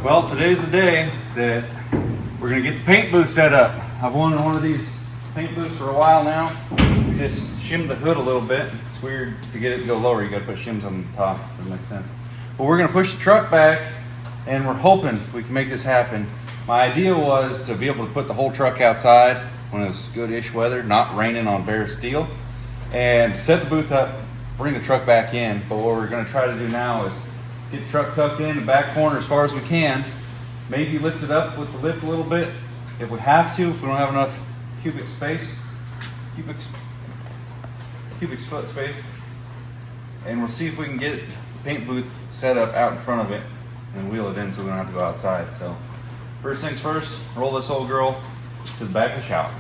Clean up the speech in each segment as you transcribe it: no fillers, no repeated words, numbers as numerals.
Well, today's the day that we're gonna get the paint booth set up. I've wanted one of these paint booths for a while now. We just shimmed the hood a little bit. It's weird to get it to go lower. You gotta put shims on the top. That makes sense. But we're gonna push the truck back, and we're hoping we can make this happen. My idea was to be able to put the whole truck outside when it was good-ish weather, not raining on bare steel, and set the booth up, bring the truck back in. But what we're gonna try to do now is get the truck tucked in the back corner as far as we can, maybe lift it up with the lift a little bit if we have to, if we don't have enough cubic foot space, and we'll see if we can get the paint booth set up out in front of it and wheel it in so we don't have to go outside. So first things first, roll this old girl to the back of the shop.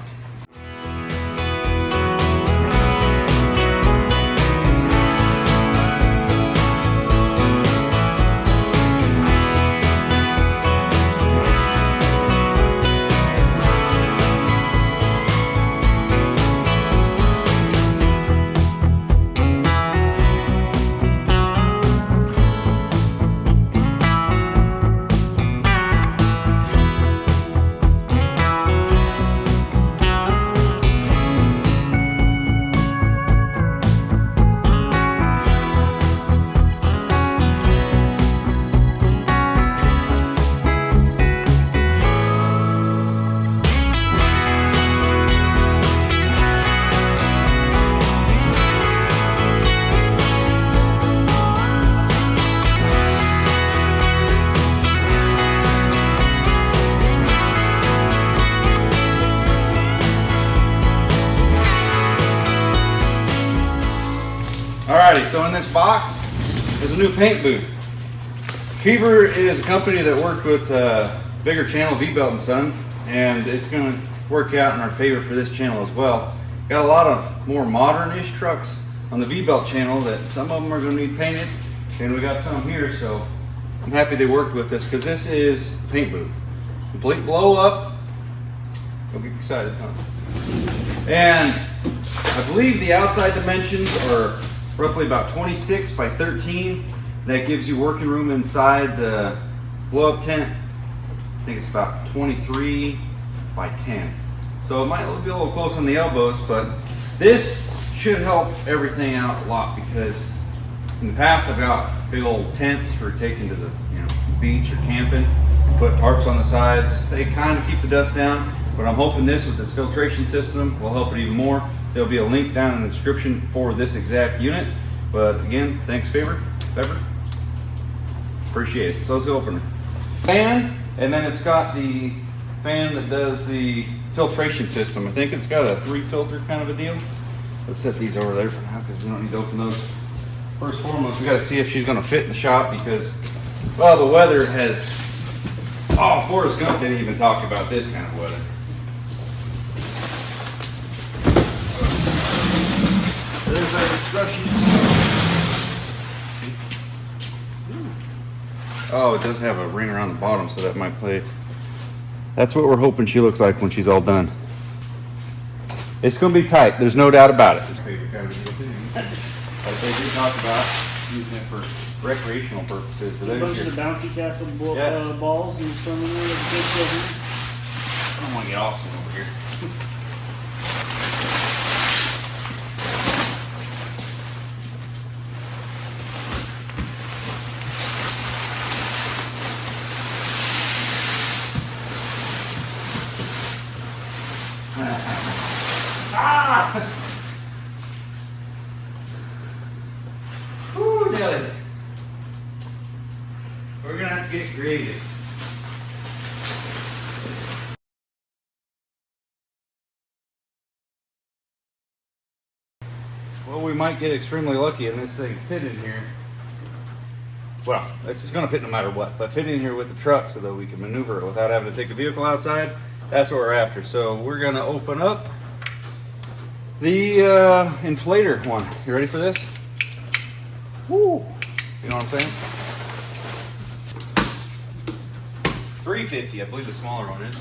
Alrighty, so in this box is a new paint booth. VEVOR is a company that worked with bigger channel, V-Belt & Son, and it's going to work out in our favor for this channel as well. Got a lot of more modern-ish trucks on the V-Belt channel that some of them are going to need painted, and we got some here, so I'm happy they worked with this because this is a paint booth. Complete blow up. Don't get excited, huh? And I believe the outside dimensions are roughly about 26 by 13. That gives you working room inside the blow-up tent. I think it's about 23 by 10. So it might be a little close on the elbows, but this should help everything out a lot because in the past I've got big old tents for taking to the beach or camping. Put tarps on the sides. They kind of keep the dust down, but I'm hoping this with this filtration system will help it even more. There'll be a link down in the description for this exact unit. But again, thanks VEVOR. Appreciate it. So let's go open it. Fan, and then it's got the fan that does the filtration system. I think it's got a 3-filter kind of a deal. Let's set these over there for now because we don't need to open those. First and foremost, we got to see if she's going to fit in the shop because, well, the weather has, Forrest Gump didn't even talk about this kind of weather. There's our instructions. Oh, it does have a ring around the bottom, so that might play. That's what we're hoping she looks like when she's all done. It's going to be tight. The's no doubt about it. Like they did talk about using it for recreational purposes. A bunch of the bouncy castle balls and some of them. I don't want to get Austin over here. Whew, Nelly. We're gonna have to get creative. Well, we might get extremely lucky and this thing fit in here. Well, it's gonna fit no matter what, but fit in here with the truck so that we can maneuver it without having to take the vehicle outside. That's what we're after. So we're gonna open up the inflator one. You ready for this? Woo! You know what I'm saying? 350, I believe the smaller one is.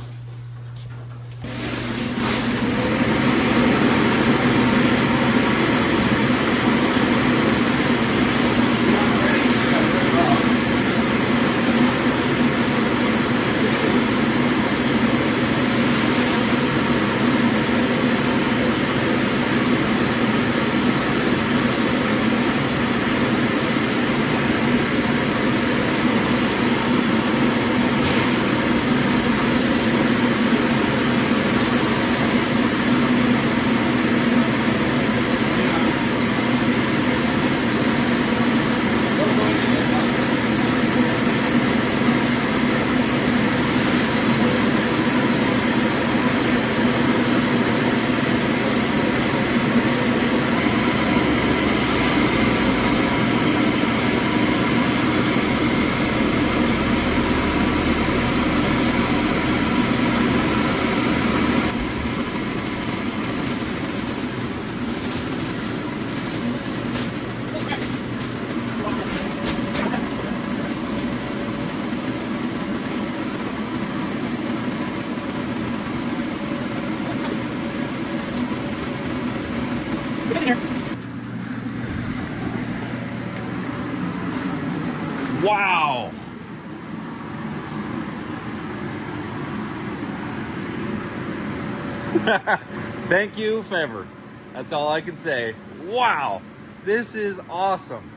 Thank you, VEVOR. That's all I can say. Wow, this is awesome.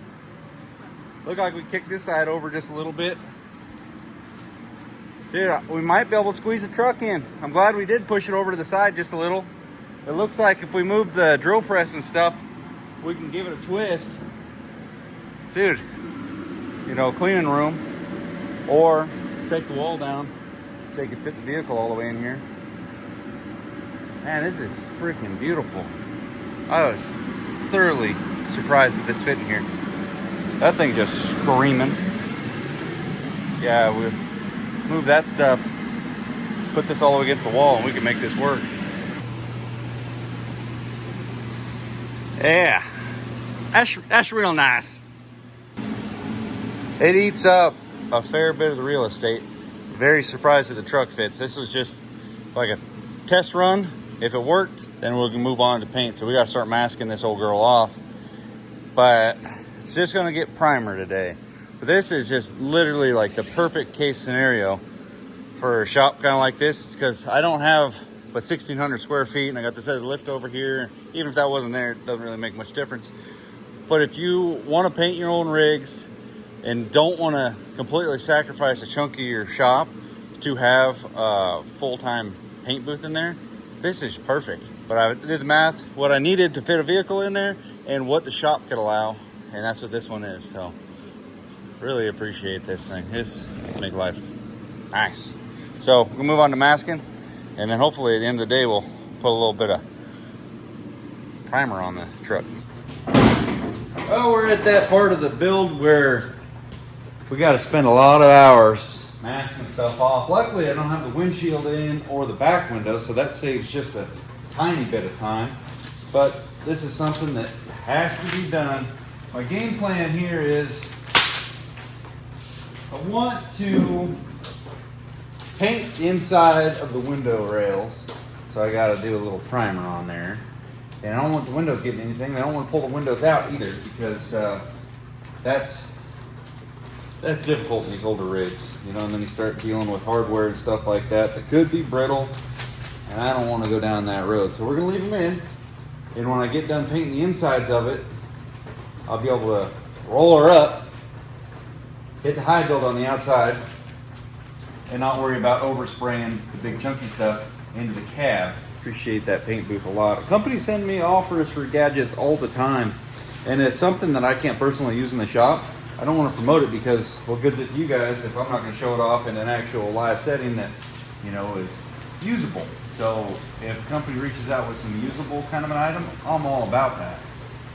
Look like we kicked this side over just a little bit. Dude, we might be able to squeeze a truck in. I'm glad we did push it over to the side just a little. It looks like if we move the drill press and stuff, we can give it a twist. Dude, you know, cleaning room. Or just take the wall down so you can fit the vehicle all the way in here. Man, this is freaking beautiful. I was thoroughly surprised that this fit in here. That thing just screaming. Yeah, we move that stuff, put this all against the wall, and we can make this work. Yeah, that's real nice. It eats up a fair bit of the real estate. Very surprised that the truck fits. This was just like a test run. If it worked, then we can move on to paint. So we got to start masking this old girl off. But it's just going to get primer today. But this is just literally like the perfect case scenario for a shop kind of like this. It's because I don't have but 1,600 square feet, and I got this other lift over here. Even if that wasn't there, it doesn't really make much difference. But if you want to paint your own rigs and don't want to completely sacrifice a chunk of your shop to have a full-time paint booth in there, this is perfect. But I did the math, what I needed to fit a vehicle in there and what the shop could allow, and that's what this one is. So really appreciate this thing. This make life nice. So we'll move on to masking, and then hopefully at the end of the day we'll put a little bit of primer on the truck. Well, we're at that part of the build where we got to spend a lot of hours masking stuff off. Luckily, I don't have the windshield in or the back window, so that saves just a tiny bit of time. But this is something that has to be done. My game plan here is I want to paint the inside of the window rails, so I got to do a little primer on there. And I don't want the windows getting anything. I don't want to pull the windows out either, because that's difficult in these older rigs, you know, and then you start dealing with hardware and stuff like that that could be brittle, and I don't want to go down that road. So we're going to leave them in, and when I get done painting the insides of it, I'll be able to roll her up, hit the high build on the outside, and not worry about overspraying the big chunky stuff into the cab. Appreciate that paint booth a lot. Companies send me offers for gadgets all the time, and it's something that I can't personally use in the shop. I don't want to promote it because what good's it to you guys if I'm not going to show it off in an actual live setting that, you know, is usable. So if a company reaches out with some usable kind of an item, I'm all about that.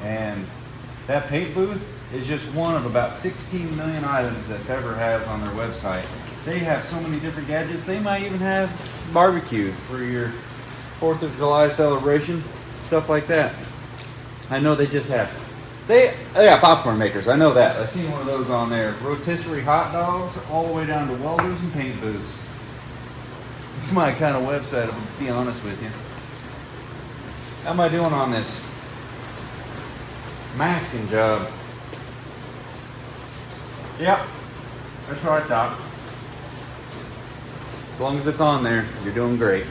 And that paint booth is just one of about 16 million items that VEVOR has on their website. They have so many different gadgets. They might even have barbecues for your 4th of July celebration, stuff like that. I know they just have yeah, popcorn makers. I know that. I've seen one of those on there. Rotisserie hot dogs, all the way down to welders and paint booths. It's my kind of website, to be honest with you. How am I doing on this masking job? Yep, that's what I thought. As long as it's on there, you're doing great.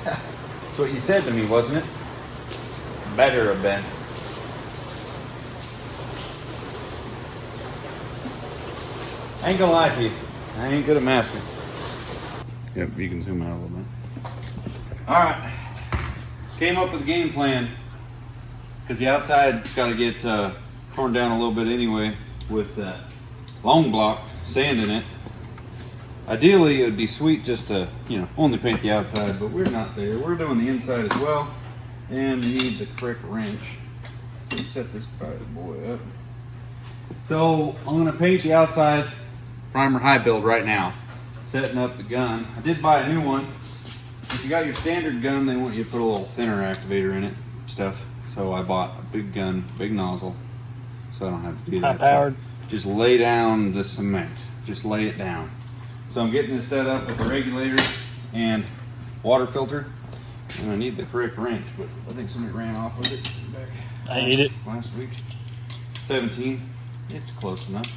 That's what you said to me, wasn't it? Better have been. I ain't gonna lie to you, I ain't good at masking. Yep, you can zoom out a little bit. Alright, came up with a game plan, because the outside's got to get torn down a little bit anyway with long block sand in it. Ideally, it would be sweet just to, you know, only paint the outside, but we're not there. We're doing the inside as well, and we need the correct wrench. So let's set this bad boy up. So I'm gonna paint the outside primer high build right now, setting up the gun. I did buy a new one. If you got your standard gun, they want you to put a little thinner activator in it, stuff. So I bought a big gun, big nozzle, so I don't have to do that. High-powered. So just lay down the cement, just lay it down. So I'm getting this set up with the regulator and water filter, and I need the correct wrench, but I think somebody ran off with it back I ate it last week. 17, it's close enough.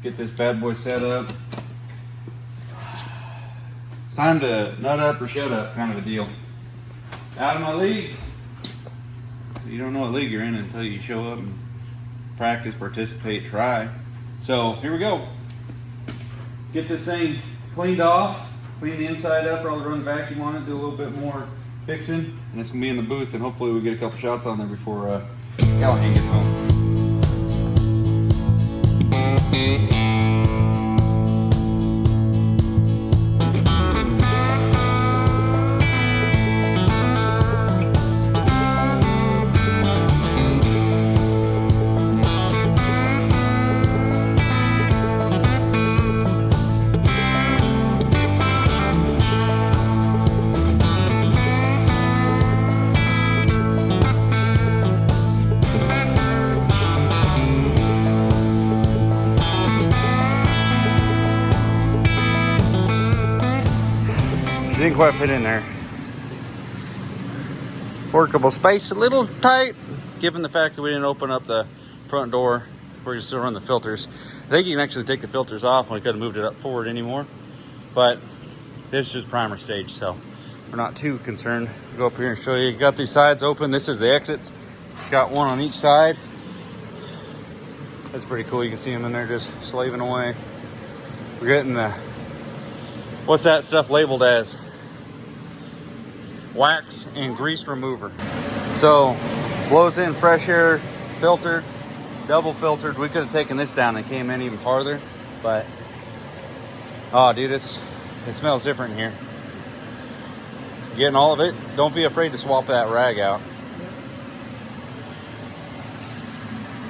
Get this bad boy set up. It's time to nut up or shut up kind of a deal. Out of my league. You don't know what league you're in until you show up and practice, participate, try. So here we go. Get this thing cleaned off, clean the inside up, or I'll run the vacuum on it, do a little bit more fixing, and it's gonna be in the booth, and hopefully we get a couple shots on there before Callahan gets home. Didn't quite fit in there. Workable space, a little tight, given the fact that we didn't open up the front door. We're gonna still run the filters. I think you can actually take the filters off, and we could have moved it up forward anymore. But this is just primer stage, so we're not too concerned. Go up here and show you. Got these sides open. This is the exits. It's got one on each side. That's pretty cool. You can see them in there just slaving away. We're getting the, what's that stuff labeled as? Wax and grease remover. So blows in fresh air, filtered, double filtered. We could have taken this down and came in even farther, but oh dude, it smells different in here. Getting all of it. Don't be afraid to swap that rag out.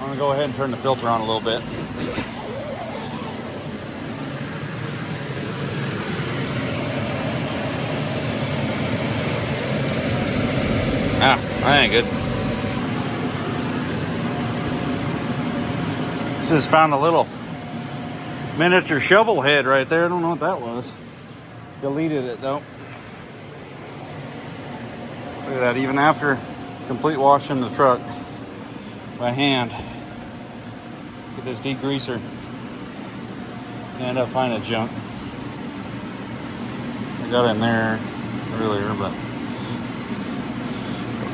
I'm gonna go ahead and turn the filter on a little bit. Ah, that ain't good. Just found a little miniature shovel head right there. I don't know what that was. Deleted it though. Look at that, even after complete washing the truck by hand. Get this degreaser. End up finding junk. I got in there earlier, but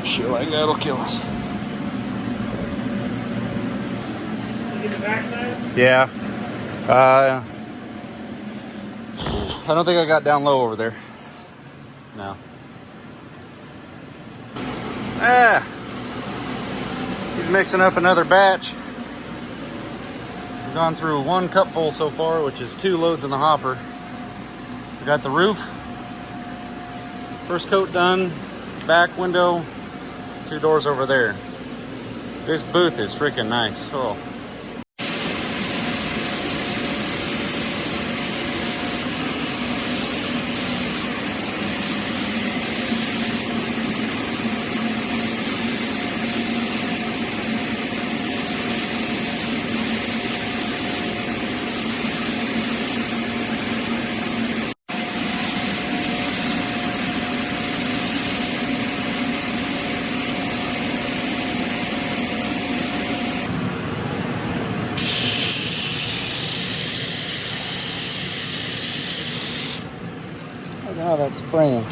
shit like that'll kill us. You get the backside? Yeah. I don't think I got down low over there. No. Ah. He's mixing up another batch. We've gone through 1 cupful so far, which is 2 loads in the hopper. We got the roof. First coat done. Back window. 2 doors over there. This booth is freaking nice. Oh. Look at how that's spraying.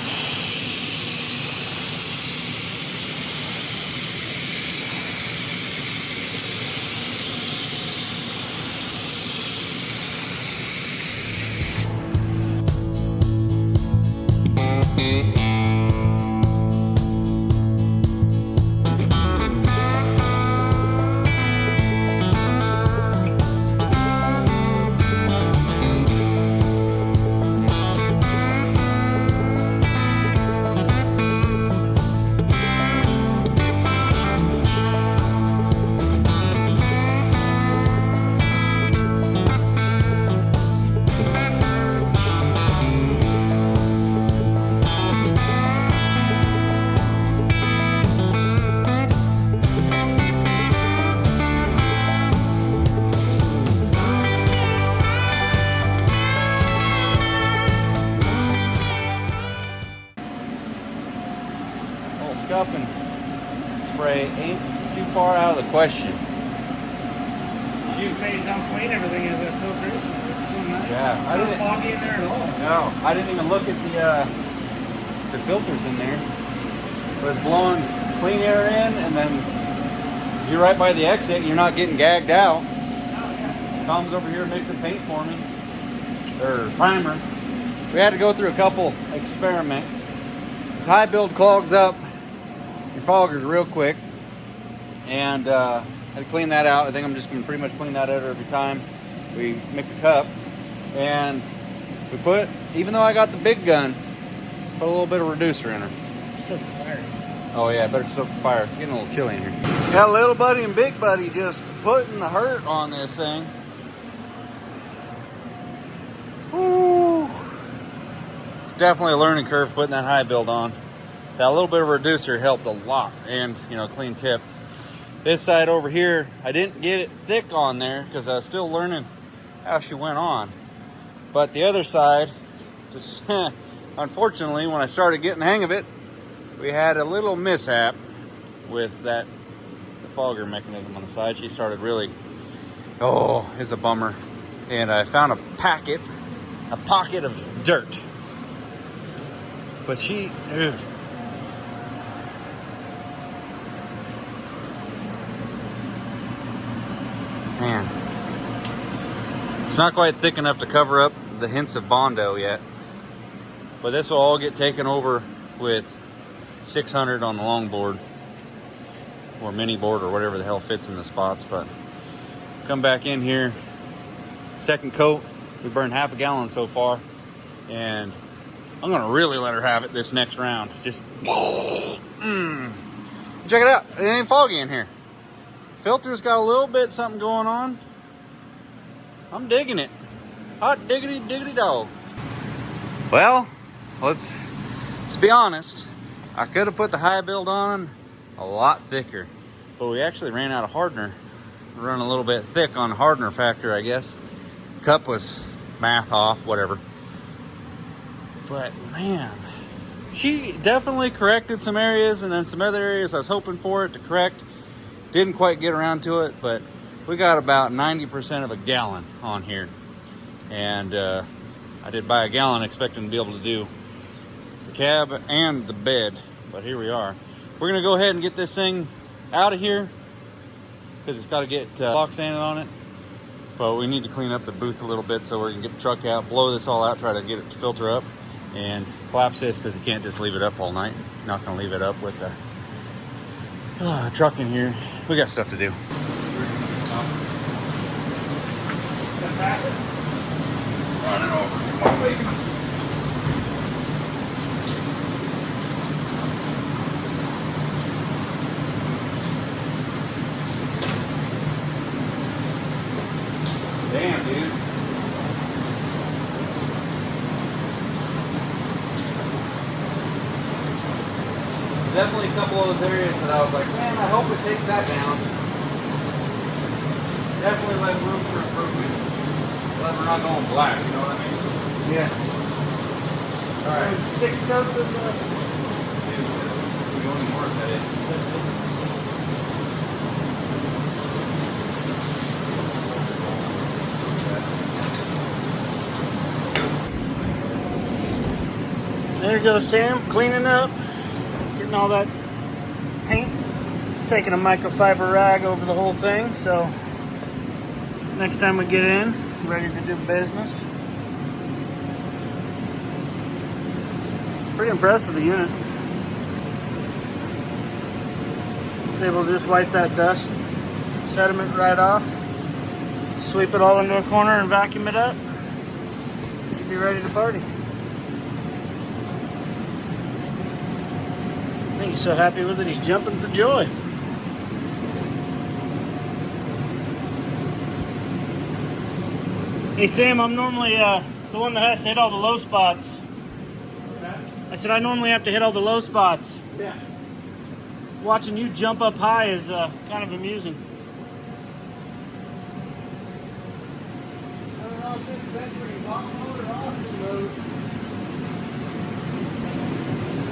Scuff and spray ain't too far out of the question. You phase out clean everything as a filtration. Nice. Yeah, It's not foggy in there at all. No, I didn't even look at the filters in there. but it's blowing clean air in, and then you're right by the exit, you're not getting gagged out. Tom's over here mixing paint for me, or primer. We had to go through a couple experiments. This high build clogs up your foggers real quick, and I had to clean that out. I think I'm just going to pretty much clean that out every time we mix a cup. And we put, even though I got the big gun, put a little bit of reducer in her. Stoke the fire. Oh yeah, better stoke the fire. It's getting a little chilly in here. Got little buddy and big buddy just putting the hurt on this thing. Woo. It's definitely a learning curve putting that high build on. That little bit of reducer helped a lot, and clean tip. This side over here, I didn't get it thick on there because I was still learning how she went on. But the other side, just unfortunately, when I started getting the hang of it, we had a little mishap with the fogger mechanism on the side. She started really, it's a bummer. And I found a pocket of dirt. But dude. Man. It's not quite thick enough to cover up the hints of Bondo yet. But this will all get taken over with 600 on the longboard. Or mini board or whatever the hell fits in the spots. But come back in here. Second coat. We burned half a gallon so far. And I'm going to really let her have it this next round. Just check it out. It ain't foggy in here. Filter's got a little bit something going on. I'm digging it. Hot diggity diggity dog. Well, let's be honest. I could have put the high build on a lot thicker, but we actually ran out of hardener. We're running a little bit thick on hardener factor, I guess. Cup was math off, whatever. But man, she definitely corrected some areas, and then some other areas I was hoping for it to correct. Didn't quite get around to it, but we got about 90% of a gallon on here. And I did buy a gallon expecting to be able to do the cab and the bed, but here we are. We're gonna go ahead and get this thing out of here because it's got to get block sanded on it. But we need to clean up the booth a little bit so we can get the truck out, blow this all out, try to get it to filter up, and collapse this because you can't just leave it up all night. You're not gonna leave it up with the truck in here. We got stuff to do. Running over. Come on, baby. Damn, dude. Definitely a couple of those areas that I was like, man, I hope it takes that down. Definitely left room for improvement. But we're not going black, you know what I mean? Yeah. Alright. 6 coats of We're going more today. There goes Sam, cleaning up, getting all that paint, taking a microfiber rag over the whole thing, so next time we get in, ready to do business. Pretty impressed with the unit. Was able to just wipe that dust, sediment right off, sweep it all into a corner and vacuum it up. Should be ready to party. I think he's so happy with it, he's jumping for joy. Hey Sam, I'm normally the one that has to hit all the low spots. I said I normally have to hit all the low spots. Yeah. Watching you jump up high is kind of amusing. I don't know if this is entering lock mode or awesome mode.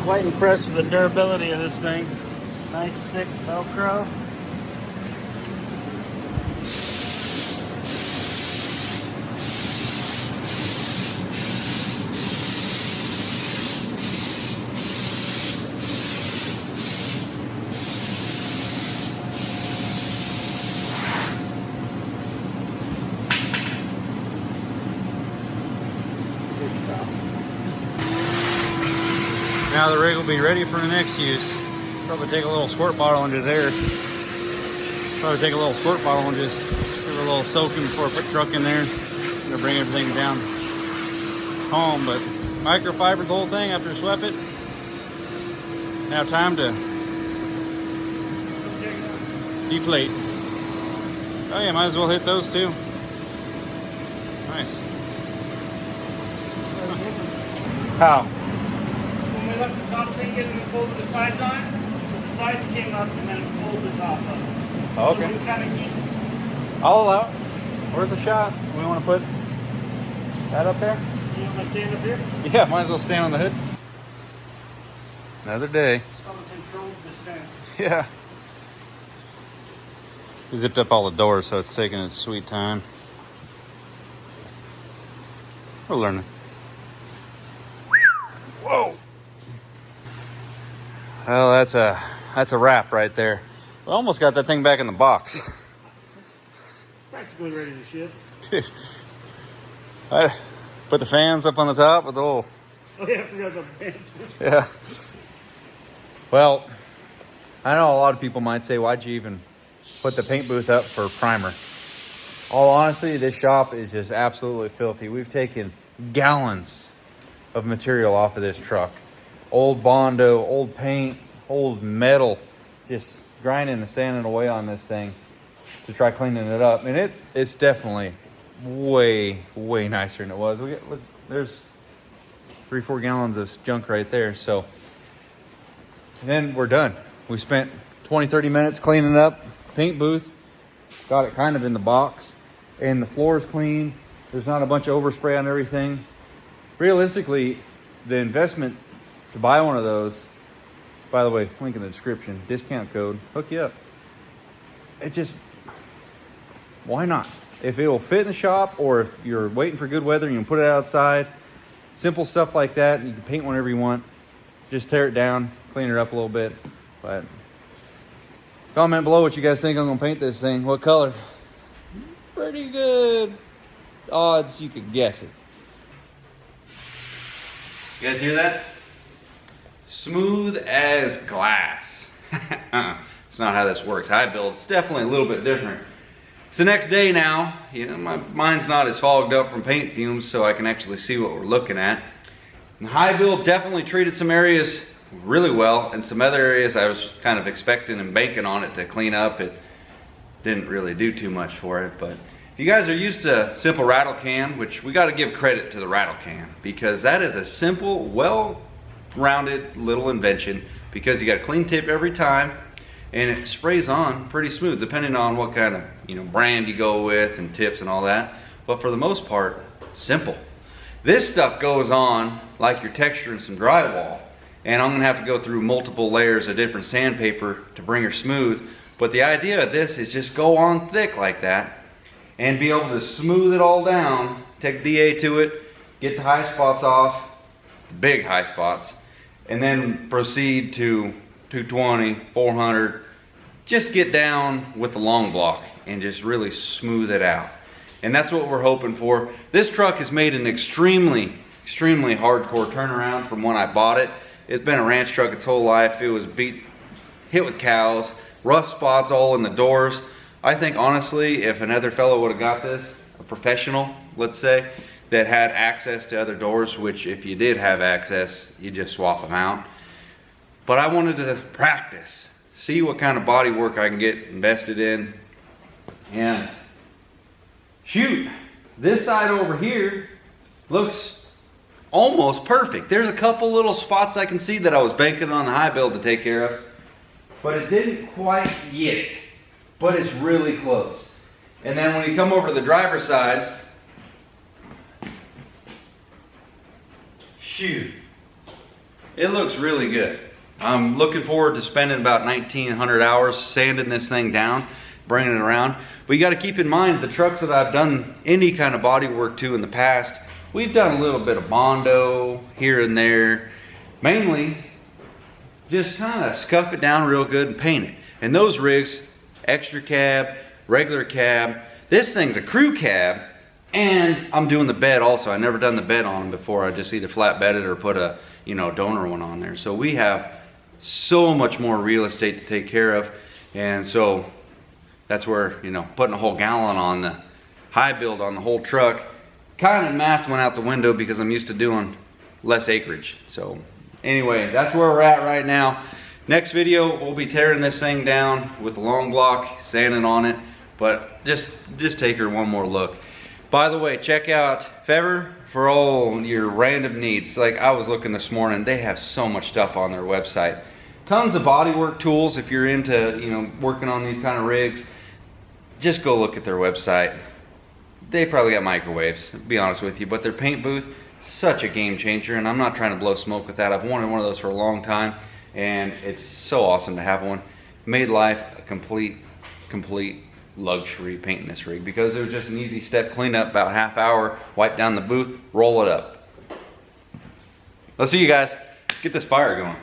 Quite impressed with the durability of this thing. Nice thick Velcro. Now the rig will be ready for the next use. Probably take a little squirt bottle and just Probably take a little squirt bottle and just give it a little soaking before I put the truck in there. I'm gonna bring everything down home, but microfibered the whole thing after I swept it. Now time to deflate. Oh yeah, might as well hit those too. Nice. How? When we left the top sinking and we folded the sides on, the sides came up and then it pulled the top up. Okay. So we kind of keep. I'll allow it. Worth a shot. We want to put that up there? You want to stand up here? Yeah, might as well stand on the hood. Another day. It's called a controlled descent. Yeah. We zipped up all the doors, so it's taking its sweet time. We're learning. Whoa. Well, that's a wrap right there. We almost got that thing back in the box. Practically ready to ship. Dude, I put the fans up on the top with the whole. Oh yeah, I forgot about the fans. Yeah. Well, I know a lot of people might say, why'd you even put the paint booth up for primer? All honesty, this shop is just absolutely filthy. We've taken gallons of material off of this truck. Old Bondo, old paint, old metal, just grinding and sanding away on this thing to try cleaning it up. And it's definitely way nicer than it was. Look, there's 3-4 gallons of junk right there. So, and then we're done. We spent 20-30 minutes cleaning up paint booth, got it kind of in the box, and the floor is clean. There's not a bunch of overspray on everything. Realistically, the investment to buy one of those, by the way, link in the description, discount code, hook you up. It just, why not? If it will fit in the shop, or if you're waiting for good weather and you can put it outside, simple stuff like that, and you can paint whenever you want. Just tear it down, clean it up a little bit. But comment below what you guys think I'm gonna paint this thing. What color? Pretty good odds you could guess it. You guys hear that? Smooth as glass. It's not how this works. High build, it's definitely a little bit different. It's the next day now. You know, my mind's not as fogged up from paint fumes, so I can actually see what we're looking at. And high build definitely treated some areas really well, and some other areas I was kind of expecting and banking on it to clean up. It didn't really do too much for it. But if you guys are used to simple rattle can, which we got to give credit to the rattle can, because that is a simple, well-rounded little invention, because you got a clean tip every time, and it sprays on pretty smooth, depending on what kind of brand you go with and tips and all that. But for the most part, simple. This stuff goes on like you're texturing some drywall, and I'm gonna have to go through multiple layers of different sandpaper to bring her smooth. But the idea of this is just go on thick like that and be able to smooth it all down, take DA to it, get the high spots off, the big high spots, and then proceed to 220, 400, just get down with the long block and just really smooth it out. And that's what we're hoping for. This truck has made an extremely hardcore turnaround from when I bought it. It's been a ranch truck its whole life. It was hit with cows, rust spots all in the doors. I think honestly, if another fellow would have got this, a professional, let's say, that had access to other doors, which if you did have access, you just swap them out. But I wanted to practice, see what kind of body work I can get invested in. And shoot, this side over here looks almost perfect. There's a couple little spots I can see that I was banking on the high build to take care of, but it didn't quite yet, but it's really close. And then when you come over to the driver's side, shoot, it looks really good. I'm looking forward to spending about 1,900 hours sanding this thing down, bringing it around. But you got to keep in mind, the trucks that I've done any kind of body work to in the past, we've done a little bit of Bondo here and there. Mainly, just kind of scuff it down real good and paint it. And those rigs, extra cab, regular cab. This thing's a crew cab, And I'm doing the bed also. I never done the bed on them before. I just either flat bedded or put a, you know, donor one on there. So we have so much more real estate to take care of. And so that's where, you know, putting a whole gallon on the high build on the whole truck, kind of math went out the window because I'm used to doing less acreage. So anyway, that's where we're at right now. Next video, we'll be tearing this thing down with the long block, sanding on it, but just take her one more look. By the way, check out VEVOR for all your random needs. Like I was looking this morning, they have so much stuff on their website. Tons of bodywork tools if you're into, you know, working on these kind of rigs. Just go look at their website. They probably got microwaves, to be honest with you, but their paint booth, such a game changer, and I'm not trying to blow smoke with that. I've wanted one of those for a long time, and it's so awesome to have one. Made life a complete luxury painting this rig because it was just an easy step, clean up about half hour, wipe down the booth, roll it up. Let's see you guys get this fire going.